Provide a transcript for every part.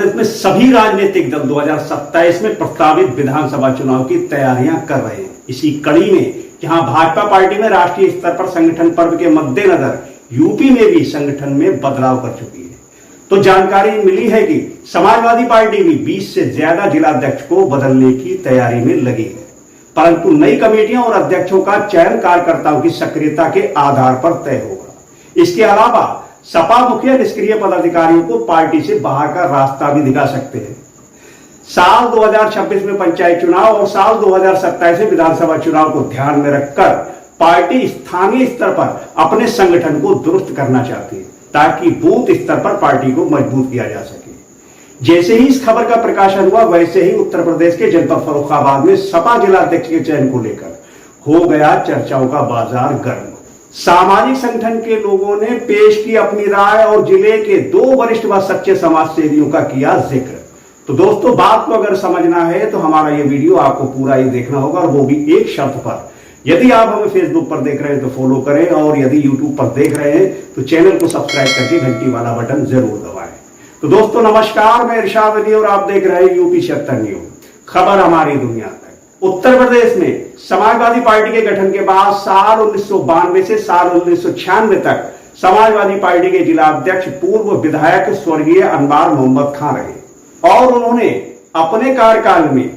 प्रदेश में सभी राजनीतिक दल 2027 में प्रस्तावित विधानसभा चुनाव की तैयारियां कर रहे हैं। इसी कड़ी में जहां भाजपा पार्टी में राष्ट्रीय स्तर पर संगठन पर्व के मद्देनजर यूपी में भी संगठन में बदलाव कर चुकी है, तो जानकारी मिली है कि समाजवादी पार्टी भी 20 से ज्यादा जिलाध्यक्ष को बदलने की तैयारी में लगी है, परंतु नई कमेटियों और अध्यक्षों का चयन कार्यकर्ताओं की सक्रियता के आधार पर तय होगा। इसके अलावा सपा मुखिया निष्क्रिय पदाधिकारियों को पार्टी से बाहर का रास्ता भी दिखा सकते हैं। साल 2026 में पंचायत चुनाव और साल 2027 में विधानसभा चुनाव को ध्यान में रखकर पार्टी स्थानीय स्तर पर अपने संगठन को दुरुस्त करना चाहती है, ताकि बूथ स्तर पर पार्टी को मजबूत किया जा सके। जैसे ही इस खबर का प्रकाशन हुआ, वैसे ही उत्तर प्रदेश के जनपद फर्रुखाबाद में सपा जिलाध्यक्ष के चयन को लेकर हो गया चर्चाओं का बाजार गर्म। सामाजिक संगठन के लोगों ने पेश की अपनी राय और जिले के 2 वरिष्ठ व सच्चे समाज सेवियों का किया जिक्र। तो दोस्तों, बात को अगर समझना है तो हमारा ये वीडियो आपको पूरा ही देखना होगा, और वो भी एक शर्त पर। यदि आप हमें फेसबुक पर देख रहे हैं तो फॉलो करें, और यदि यूट्यूब पर देख रहे हैं तो चैनल को सब्सक्राइब करके घंटी वाला बटन जरूर दबाएं। तो दोस्तों नमस्कार, मैं इरशाद अली और आप देख रहे हैं यूपी 76 न्यूज, खबर हमारी दुनिया तक। उत्तर प्रदेश में समाजवादी पार्टी के गठन के बाद साल 1992 से साल 1996 तक समाजवादी पार्टी के जिला अध्यक्ष पूर्व विधायक स्वर्गीय अनवार मोहम्मद खान रहे, और उन्होंने अपने कार्यकाल में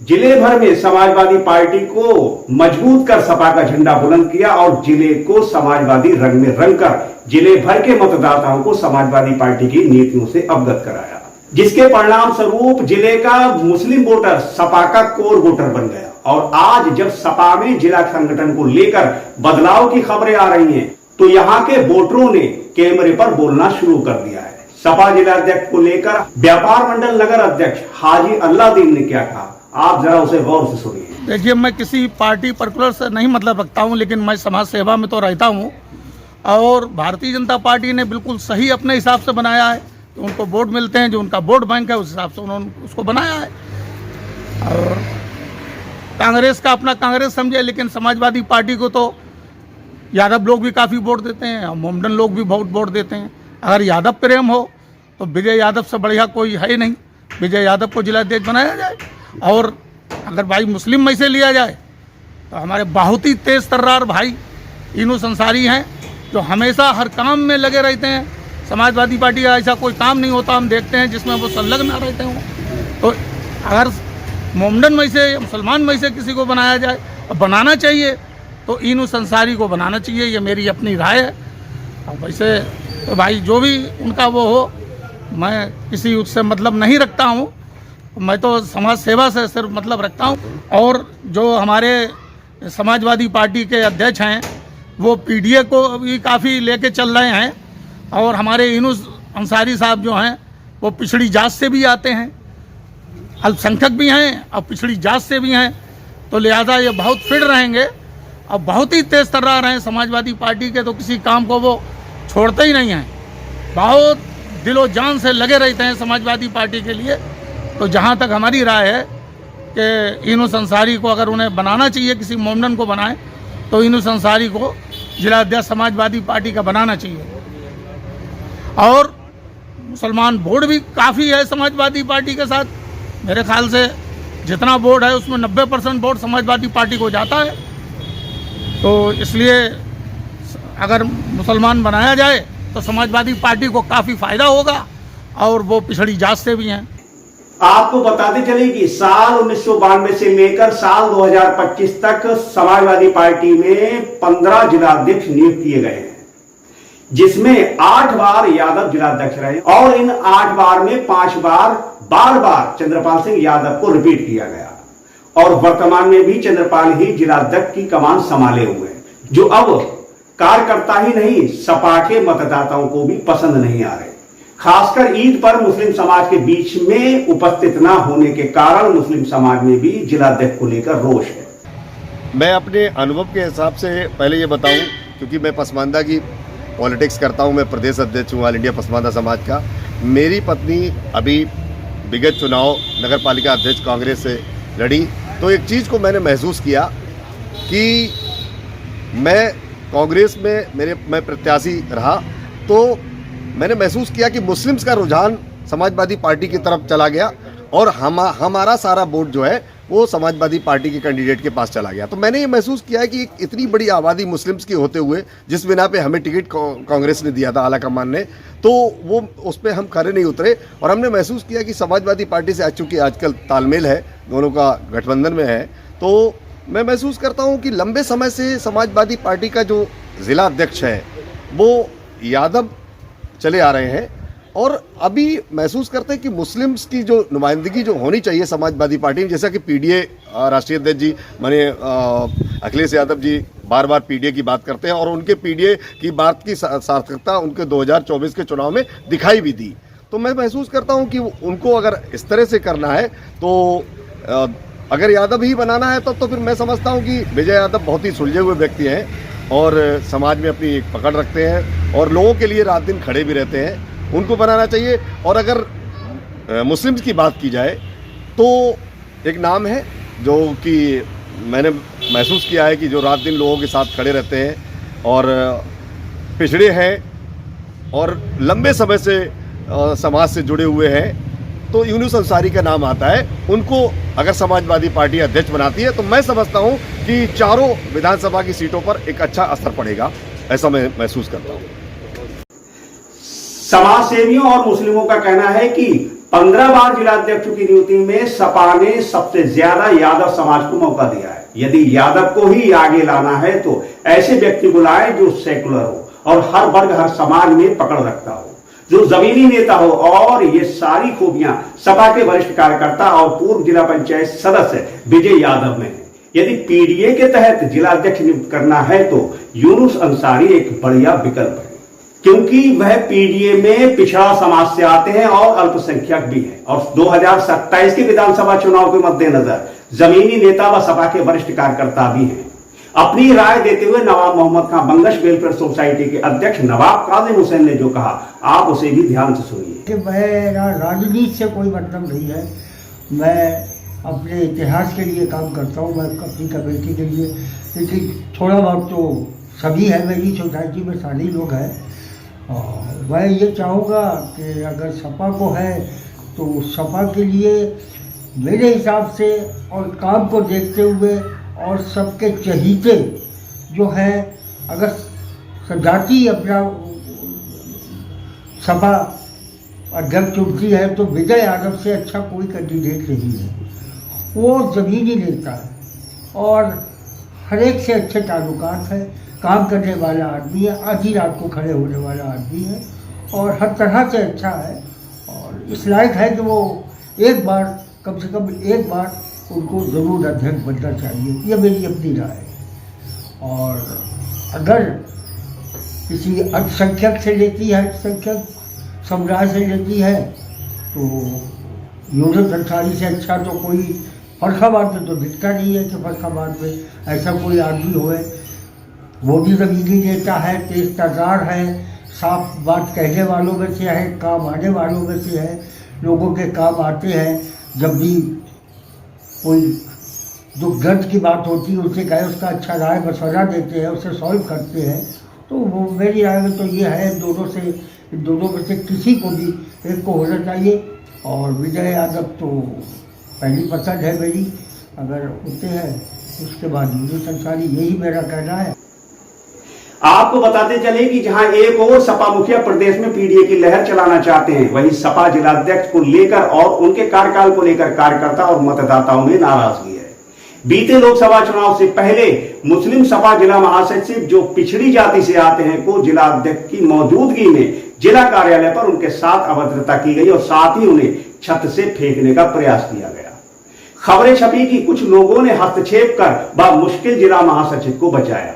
जिले भर में समाजवादी पार्टी को मजबूत कर सपा का झंडा बुलंद किया और जिले को समाजवादी रंग में रंगकर जिले भर के मतदाताओं को समाजवादी पार्टी की नीतियों से अवगत कराया, जिसके परिणाम स्वरूप जिले का मुस्लिम वोटर सपा का कोर वोटर बन गया। और आज जब सपा में जिला संगठन को लेकर बदलाव की खबरें आ रही हैं, तो यहाँ के वोटरों ने कैमरे पर बोलना शुरू कर दिया है। सपा जिला अध्यक्ष को लेकर व्यापार मंडल नगर अध्यक्ष हाजी अल्लादीन ने क्या कहा, आप जरा उसे गौर से सुनिए। देखिए, मैं किसी पार्टी पर्टिकुलर से नहीं मतलब रखता हूं, लेकिन मैं समाज सेवा में तो रहता हूं, और भारतीय जनता पार्टी ने बिल्कुल सही अपने हिसाब से बनाया है। तो उनको वोट मिलते हैं, जो उनका वोट बैंक है उस हिसाब से उन्होंने उसको बनाया है। और कांग्रेस का अपना कांग्रेस समझे, लेकिन समाजवादी पार्टी को तो यादव लोग भी काफ़ी वोट देते हैं और मोमडन लोग भी बहुत वोट देते हैं। अगर यादव प्रेम हो तो विजय यादव से बढ़िया कोई है ही नहीं, विजय यादव को जिलाध्यक्ष बनाया जाए। और अगर भाई मुस्लिम में से लिया जाए तो हमारे बहुत ही तेज तर्रार भाई इनू संसारी हैं, जो हमेशा हर काम में लगे रहते हैं। समाजवादी पार्टी का ऐसा कोई काम नहीं होता हम देखते हैं जिसमें वो संलग्न न रहते हों। तो अगर मोमडन में से मुसलमान में से किसी को बनाया जाए और बनाना चाहिए तो इनू संसारी को बनाना चाहिए, ये मेरी अपनी राय है। और वैसे तो भाई जो भी उनका वो हो, मैं किसी उससे मतलब नहीं रखता हूँ, मैं तो समाज सेवा से सिर्फ मतलब रखता हूँ। और जो हमारे समाजवादी पार्टी के अध्यक्ष हैं वो पीडीए को भी काफ़ी लेके चल रहे हैं, और हमारे इनू अंसारी साहब जो हैं वो पिछड़ी जात से भी आते हैं, अल्पसंख्यक भी हैं और पिछड़ी जात से भी हैं। तो लिहाजा ये बहुत फिट रहेंगे और बहुत ही तेज तर्रार हैं समाजवादी पार्टी के, तो किसी काम को वो छोड़ते ही नहीं हैं, बहुत दिलो जान से लगे रहते हैं समाजवादी पार्टी के लिए। तो जहाँ तक हमारी राय है कि इनू संसारी को अगर उन्हें बनाना चाहिए, किसी मोमडन को बनाएं, तो इनू संसारी को जिलाध्यक्ष समाजवादी पार्टी का बनाना चाहिए। और मुसलमान वोट भी काफ़ी है समाजवादी पार्टी के साथ, मेरे ख्याल से जितना वोट है उसमें 90% वोट समाजवादी पार्टी को जाता है। तो इसलिए अगर मुसलमान बनाया जाए तो समाजवादी पार्टी को काफ़ी फायदा होगा, और वो पिछड़ी जात से भी हैं। आपको बताते चले कि साल 1992 से लेकर साल 2025 तक समाजवादी पार्टी में 15 जिलाध्यक्ष नियुक्त किए गए हैं, जिसमें 8 बार यादव जिलाध्यक्ष रहे, और इन 8 बार में 5 बार चंद्रपाल सिंह यादव को रिपीट किया गया, और वर्तमान में भी चंद्रपाल ही जिलाध्यक्ष की कमान संभाले हुए हैं, जो अब कार्यकर्ता ही नहीं सपा के मतदाताओं को भी पसंद नहीं आ रहे। खासकर ईद पर मुस्लिम समाज के बीच में उपस्थित न होने के कारण मुस्लिम समाज में भी जिलाध्यक्ष को लेकर रोष है। मैं अपने अनुभव के हिसाब से पहले ये बताऊं, क्योंकि मैं पसमानदा की पॉलिटिक्स करता हूं, मैं प्रदेश अध्यक्ष हूं ऑल इंडिया पसमानदा समाज का। मेरी पत्नी अभी विगत चुनाव नगर पालिका अध्यक्ष कांग्रेस से लड़ी, तो एक चीज़ को मैंने महसूस किया कि मैं कांग्रेस में मैं प्रत्याशी रहा, तो मैंने महसूस किया कि मुस्लिम्स का रुझान समाजवादी पार्टी की तरफ चला गया और हमारा सारा वोट जो है वो समाजवादी पार्टी के कैंडिडेट के पास चला गया। तो मैंने ये महसूस किया कि इतनी बड़ी आबादी मुस्लिम्स की होते हुए जिस बिना पे हमें टिकट कांग्रेस ने दिया था, आला कमान ने, तो वो उस पर हम खरे नहीं उतरे और हमने महसूस किया कि समाजवादी पार्टी से चूँकि आजकल तालमेल है, दोनों का गठबंधन में है, तो मैं महसूस करता हूँ कि लंबे समय से समाजवादी पार्टी का जो ज़िला अध्यक्ष है वो यादव चले आ रहे हैं और अभी महसूस करते हैं कि मुस्लिम्स की जो नुमाइंदगी जो होनी चाहिए समाजवादी पार्टी में, जैसा कि पीडीए राष्ट्रीय अध्यक्ष जी माने अखिलेश यादव जी बार बार पीडीए की बात करते हैं और उनके पीडीए की बात की सार्थकता उनके 2024 के चुनाव में दिखाई भी दी। तो मैं महसूस करता हूं कि उनको अगर इस तरह से करना है तो अगर यादव ही बनाना है तब तो फिर मैं समझता हूं कि विजय यादव बहुत ही सुलझे हुए व्यक्ति हैं और समाज में अपनी एक पकड़ रखते हैं और लोगों के लिए रात दिन खड़े भी रहते हैं, उनको बनाना चाहिए। और अगर मुस्लिम्स की बात की जाए तो एक नाम है जो कि मैंने महसूस किया है कि जो रात दिन लोगों के साथ खड़े रहते हैं और पिछड़े हैं और लंबे समय से समाज से जुड़े हुए हैं, तो यूनुस अंसारी का नाम आता है। उनको अगर समाजवादी पार्टी अध्यक्ष बनाती है तो मैं समझता हूं कि चारों विधानसभा की सीटों पर एक अच्छा असर पड़ेगा, ऐसा मैं महसूस करता हूं। समाज सेवियों और मुस्लिमों का कहना है कि 15 बार जिलाध्यक्षों की नियुक्ति में सपा ने सबसे ज्यादा यादव समाज को मौका दिया है। यदि यादव को ही आगे लाना है तो ऐसे व्यक्ति बुलाएं जो सेकुलर हो और हर वर्ग हर समाज में पकड़ रखता हो, जो जमीनी नेता हो और ये सारी खूबियां सपा के वरिष्ठ कार्यकर्ता और पूर्व जिला पंचायत सदस्य विजय यादव में है। यदि पीडीए के तहत जिलाध्यक्ष नियुक्त करना है तो यूनुस अंसारी एक बढ़िया विकल्प है, क्योंकि वह पीडीए में पिछड़ा समाज से आते हैं और अल्पसंख्यक भी हैं और 2027 के विधानसभा चुनाव के मद्देनजर जमीनी नेता व सपा के वरिष्ठ कार्यकर्ता भी हैं। अपनी राय देते हुए नवाब मोहम्मद खां बंगश वेलफेयर सोसाइटी के अध्यक्ष नवाब काजिम हुसैन ने जो कहा, आप उसे भी ध्यान से सुनिए। कि मेरा राजनीति से कोई मतलब नहीं है, मैं अपने इतिहास के लिए काम करता हूँ, मैं अपनी कमेटी के लिए, लेकिन थोड़ा बहुत तो सभी है, मेरी सोसाइटी में सारे लोग हैं। और मैं ये चाहूँगा कि अगर सपा को है तो सपा के लिए मेरे हिसाब से और काम को देखते हुए और सबके चहीते जो है, अगर जाति अपना सपा अध्यक्ष चुनती है तो विजय यादव से अच्छा कोई कैंडिडेट नहीं है। वो ज़मीनी नेता है और हर एक से अच्छे ताल्लुकात है, काम करने वाला आदमी है, आधी रात को खड़े होने वाला आदमी है और हर तरह से अच्छा है और इस लायक है कि वो एक बार, कम से कम एक बार उनको ज़रूर अध्यक्ष बनना चाहिए, ये मेरी अपनी राय है। और अगर किसी अल्पसंख्यक से लेती है, अल्पसंख्यक समुदाय से लेती है, तो यूनुस अंसारी से अच्छा तो कोई फर्रुखाबाद में तो दिखता नहीं है कि फर्रुखाबाद में ऐसा कोई आदमी होए। वो भी ज़मीनी नेता है, तेज तर्रार है, साफ बात कहने वालों में से है, काम आने वालों में से है, लोगों के काम आते हैं। जब भी कोई दुख दर्द की बात होती है उससे कहे, उसका अच्छा राय मशवरा देते हैं, उसे सॉल्व करते हैं। तो वो मेरी राय में तो ये है, दोनों में से किसी को भी एक को होना चाहिए। और विजय यादव तो पहली पसंद है मेरी, अगर होते हैं उसके बाद यूनुस अंसारी, यही मेरा कहना है। आपको बताते चले कि जहां एक और सपा मुखिया प्रदेश में पीडीए की लहर चलाना चाहते हैं, वहीं सपा जिलाध्यक्ष को लेकर और उनके कार्यकाल को लेकर कार्यकर्ता और मतदाताओं में नाराजगी है। बीते लोकसभा चुनाव से पहले मुस्लिम सपा जिला महासचिव जो पिछड़ी जाति से आते हैं को जिलाध्यक्ष की मौजूदगी में जिला कार्यालय पर उनके साथ अभद्रता की गई और साथ ही उन्हें छत से फेंकने का प्रयास किया गया। खबरें छपी कि कुछ लोगों ने हस्तक्षेप कर मुश्किल जिला महासचिव को बचाया।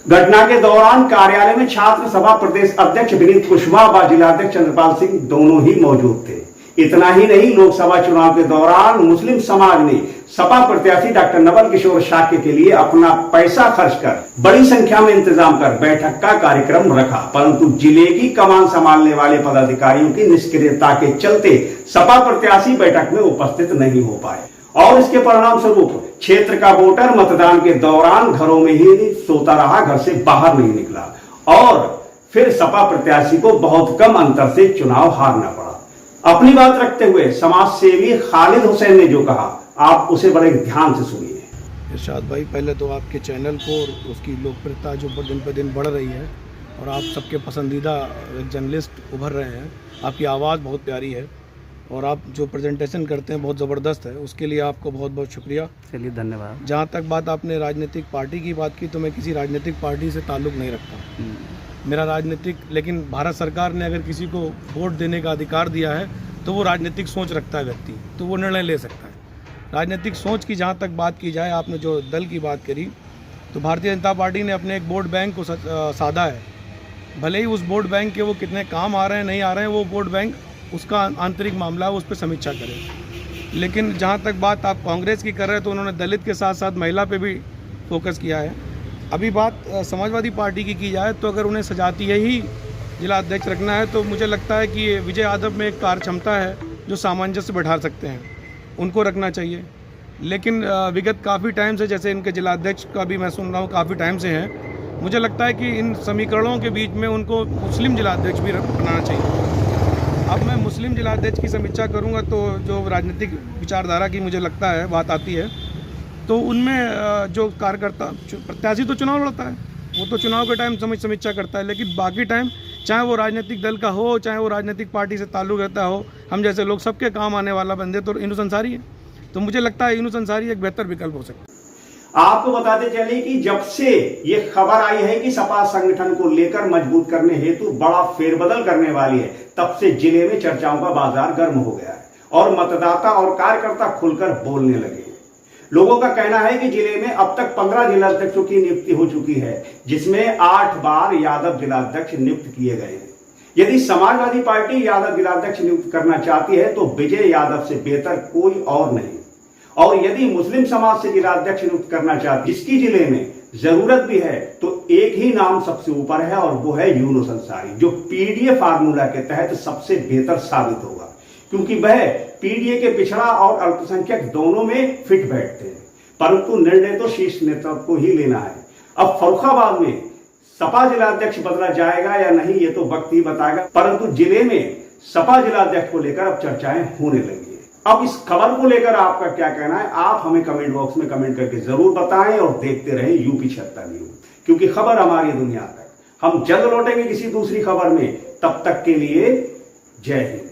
घटना के दौरान कार्यालय में छात्र सभा प्रदेश अध्यक्ष विनीत कुशवाहा व जिलाध्यक्ष चंद्रपाल सिंह दोनों ही मौजूद थे। इतना ही नहीं, लोकसभा चुनाव के दौरान मुस्लिम समाज ने सपा प्रत्याशी डॉक्टर नवल किशोर शाक्य के लिए अपना पैसा खर्च कर बड़ी संख्या में इंतजाम कर बैठक का कार्यक्रम रखा, परंतु जिले की कमान संभालने वाले पदाधिकारियों की निष्क्रियता के चलते सपा प्रत्याशी बैठक में उपस्थित नहीं हो पाए और इसके परिणाम स्वरूप क्षेत्र का वोटर मतदान के दौरान घरों में ही सोता रहा, घर से बाहर नहीं निकला और फिर सपा प्रत्याशी को बहुत कम अंतर से चुनाव हारना पड़ा। अपनी बात रखते हुए समाज सेवी खालिद हुसैन ने जो कहा, आप उसे बड़े ध्यान से सुनिए। इरशाद भाई, पहले तो आपके चैनल को और उसकी लोकप्रियता जो दिन पर दिन बढ़ रही है और आप सबके पसंदीदा जर्नलिस्ट उभर रहे हैं, आपकी आवाज़ बहुत प्यारी है और आप जो प्रेजेंटेशन करते हैं बहुत ज़बरदस्त है, उसके लिए आपको बहुत बहुत शुक्रिया। चलिए धन्यवाद। जहाँ तक बात आपने राजनीतिक पार्टी की बात की, तो मैं किसी राजनीतिक पार्टी से ताल्लुक़ नहीं रखता। मेरा राजनीतिक, लेकिन भारत सरकार ने अगर किसी को वोट देने का अधिकार दिया है तो वो राजनीतिक सोच रखता है व्यक्ति, तो वो निर्णय ले सकता है। राजनीतिक सोच की जहाँ तक बात की जाए, आपने जो दल की बात करी, तो भारतीय जनता पार्टी ने अपने एक वोट बैंक को साधा है। भले ही उस वोट बैंक के वो कितने काम आ रहे हैं नहीं आ रहे हैं, वो वोट बैंक उसका आंतरिक मामला है, उस पर समीक्षा करें। लेकिन जहाँ तक बात आप कांग्रेस की कर रहे हैं, तो उन्होंने दलित के साथ साथ महिला पे भी फोकस किया है। अभी बात समाजवादी पार्टी की जाए, तो अगर उन्हें सजातीय ही जिला अध्यक्ष रखना है, तो मुझे लगता है कि विजय यादव में एक कार्य क्षमता है जो सामंजस्य बैठा सकते हैं, उनको रखना चाहिए। लेकिन विगत काफ़ी टाइम से, जैसे इनके जिला अध्यक्ष का भी मैं सुन रहा हूँ काफ़ी टाइम से है, मुझे लगता है कि इन समीकरणों के बीच में उनको मुस्लिम जिला अध्यक्ष भी बनाना चाहिए। अब मैं मुस्लिम जिला अध्यक्ष की समीक्षा करूँगा, तो जो राजनीतिक विचारधारा की मुझे लगता है बात आती है, तो उनमें जो कार्यकर्ता प्रत्याशी तो चुनाव लड़ता है, वो तो चुनाव के टाइम समीक्षा करता है, लेकिन बाकी टाइम चाहे वो राजनीतिक दल का हो, चाहे वो राजनीतिक पार्टी से ताल्लुक़ रहता हो, हम जैसे लोग सबके काम आने वाला बंदे तो इनू संसारी है। तो मुझे लगता है इनू संसारी एक बेहतर विकल्प हो सकता है। आपको बताते चले कि जब से ये खबर आई है कि सपा संगठन को लेकर मजबूत करने हेतु बड़ा फेरबदल करने वाली है, तब से जिले में चर्चाओं का बाजार गर्म हो गया है और मतदाता और कार्यकर्ता खुलकर बोलने लगे। लोगों का कहना है कि जिले में अब तक 15 जिलाध्यक्षों की नियुक्ति हो चुकी है, जिसमें 8 बार यादव जिलाध्यक्ष नियुक्त किए गए हैं। यदि समाजवादी पार्टी यादव जिलाध्यक्ष नियुक्त करना चाहती है तो विजय यादव से बेहतर कोई और नहीं, और यदि मुस्लिम समाज से जिलाध्यक्ष नियुक्त करना चाहती है, जिसकी जिले में जरूरत भी है, तो एक ही नाम सबसे ऊपर है और वो है यूनुस अंसारी, जो पीडीए फार्मूला के तहत सबसे बेहतर साबित होगा, क्योंकि वह पीडीए के पिछड़ा और अल्पसंख्यक दोनों में फिट बैठते हैं। परंतु निर्णय तो शीर्ष नेतृत्व को ही लेना है। अब फर्रुखाबाद में सपा जिलाध्यक्ष बदला जाएगा या नहीं, ये तो वक्त ही बताएगा, परंतु जिले में सपा जिलाध्यक्ष को लेकर अब चर्चाएं होने लगी है। अब इस खबर को लेकर आपका क्या कहना है, आप हमें कमेंट बॉक्स में कमेंट करके जरूर बताएं और देखते रहें यूपी 76 न्यूज, क्योंकि खबर हमारी दुनिया तक। हम जल्द लौटेंगे किसी दूसरी खबर में, तब तक के लिए जय हिंद।